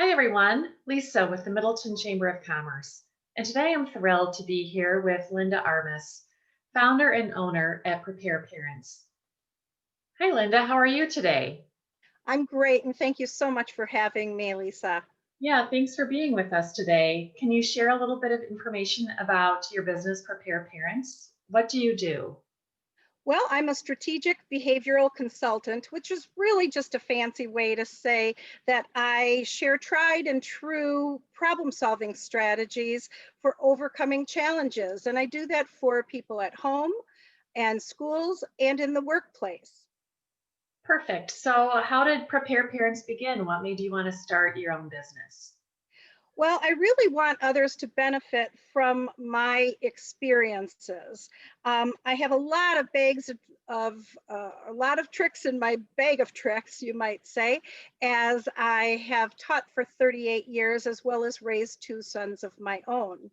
Hi everyone, Lisa with the Middleton Chamber of Commerce. And today I'm thrilled to be here with Linda Armas, founder and owner at Prepare Parents. Hi Linda, how are you today? I'm great, and thank you so much for having me, Lisa. Yeah, thanks for being with us today. Can you share a little bit of information about your business, Prepare Parents? What do you do? Well, I'm a strategic behavioral consultant, which is really just a fancy way to say that I share tried and true problem solving strategies for overcoming challenges. And I do that for people at home and schools and in the workplace. Perfect. So, how did Prepare Parents begin? What made you want to start your own business? Well, I really want others to benefit from my experiences. I have a lot of a lot of tricks in my bag of tricks, you might say, as I have taught for 38 years as well as raised two sons of my own.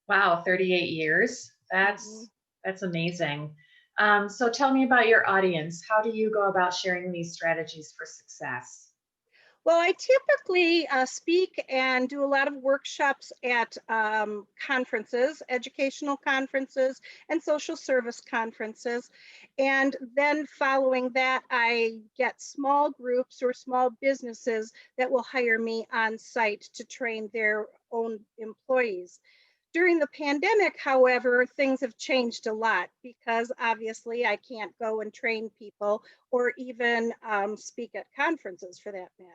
Wow, 38 years. Mhm. That's amazing. So tell me about your audience. How do you go about sharing these strategies for success? Well, I typically speak and do a lot of workshops at conferences, educational conferences, and social service conferences. And then following that, I get small groups or small businesses that will hire me on site to train their own employees. During the pandemic, however, things have changed a lot because obviously I can't go and train people or even speak at conferences for that matter.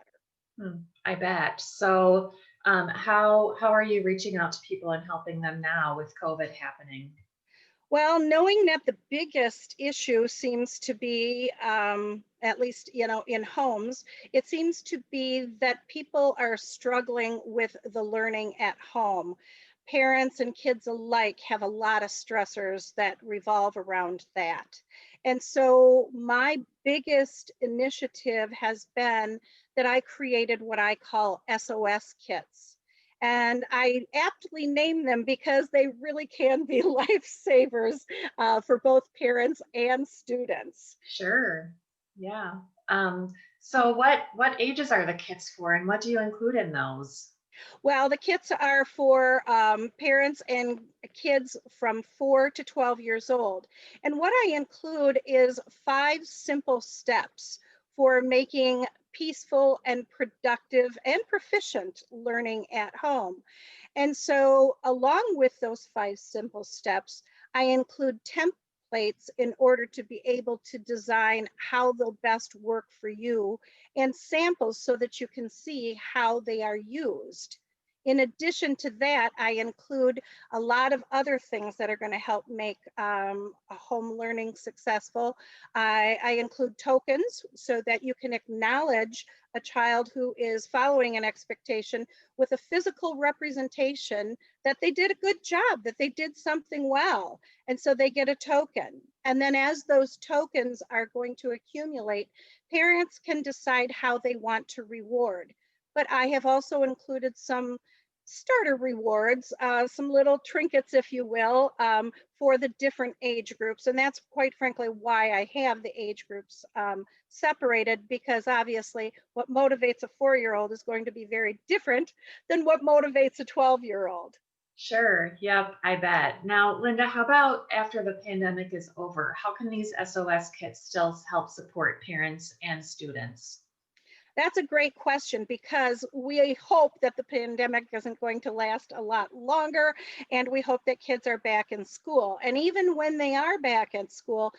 I bet. So how are you reaching out to people and helping them now with COVID happening? Well, knowing that the biggest issue seems to be, at least, in homes, it seems to be that people are struggling with the learning at home. Parents and kids alike have a lot of stressors that revolve around that. And so, my biggest initiative has been that I created what I call SOS kits. And I aptly name them because they really can be lifesavers for both parents and students. Sure. Yeah. So what ages are the kits for and what do you include in those? Well, the kits are for parents and kids from 4 to 12 years old. And what I include is 5 simple steps for making peaceful and productive and proficient learning at home. And so, along with those 5 simple steps, I include templates in order to be able to design how they'll best work for you and samples so that you can see how they are used. In addition to that, I include a lot of other things that are going to help make a home learning successful. I include tokens so that you can acknowledge a child who is following an expectation with a physical representation that they did a good job, that they did something well. And so they get a token. And then as those tokens are going to accumulate, parents can decide how they want to reward. But I have also included some starter rewards, some little trinkets, if you will, for the different age groups. And that's quite frankly why I have the age groups separated, because obviously what motivates a 4-year-old is going to be very different than what motivates a 12-year-old. Sure. Yep, I bet. Now, Linda, how about after the pandemic is over? How can these SOS kits still help support parents and students? That's a great question because we hope that the pandemic isn't going to last a lot longer, and we hope that kids are back in school. And even when they are back at school,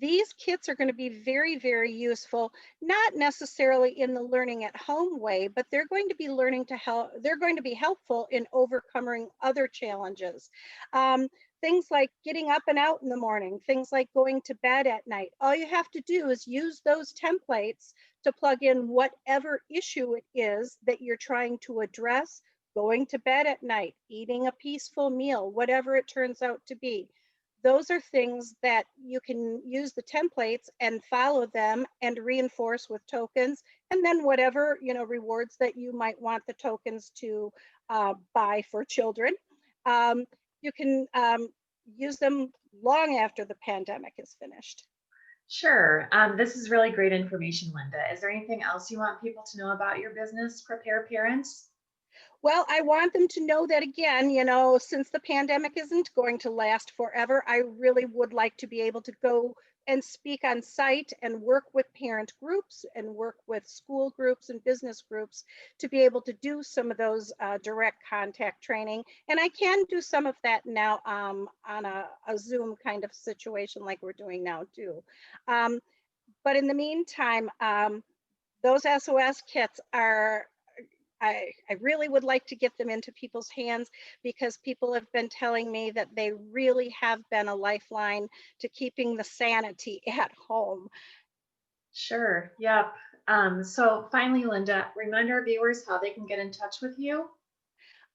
these kits are going to be very, very useful, not necessarily in the learning at home way, but they're going to be learning to help, they're going to be helpful in overcoming other challenges. Um, Things like getting up and out in the morning, things like going to bed at night. All you have to do is use those templates to plug in whatever issue it is that you're trying to address, going to bed at night, eating a peaceful meal, whatever it turns out to be. Those are things that you can use the templates and follow them and reinforce with tokens, and then whatever rewards that you might want the tokens to buy for children. Um, you can use them long after the pandemic is finished. Sure. This is really great information, Linda. Is there anything else you want people to know about your business, Prepare Parents? Well, I want them to know that again, since the pandemic isn't going to last forever, I really would like to be able to go and speak on site and work with parent groups and work with school groups and business groups to be able to do some of those direct contact training. And I can do some of that now on a Zoom kind of situation like we're doing now too. Um, but in the meantime, those SOS kits are I really would like to get them into people's hands because people have been telling me that they really have been a lifeline to keeping the sanity at home. Sure. Yep. So finally, Linda, remind our viewers how they can get in touch with you.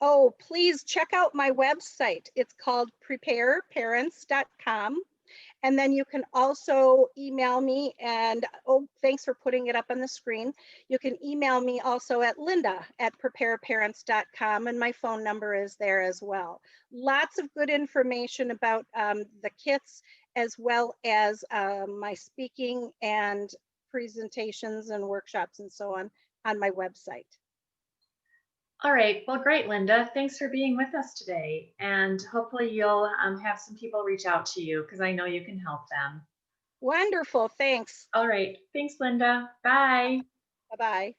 Oh, please check out my website. It's called prepareparents.com. And then you can also email me and, oh, thanks for putting it up on the screen. You can email me also at linda@prepareparents.com, and my phone number is there as well. Lots of good information about the kits as well as my speaking and presentations and workshops and so on my website. All right. Well, great, Linda. Thanks for being with us today. And hopefully you'll have some people reach out to you because I know you can help them. Wonderful, thanks. All right. Thanks, Linda. Bye. Bye-bye.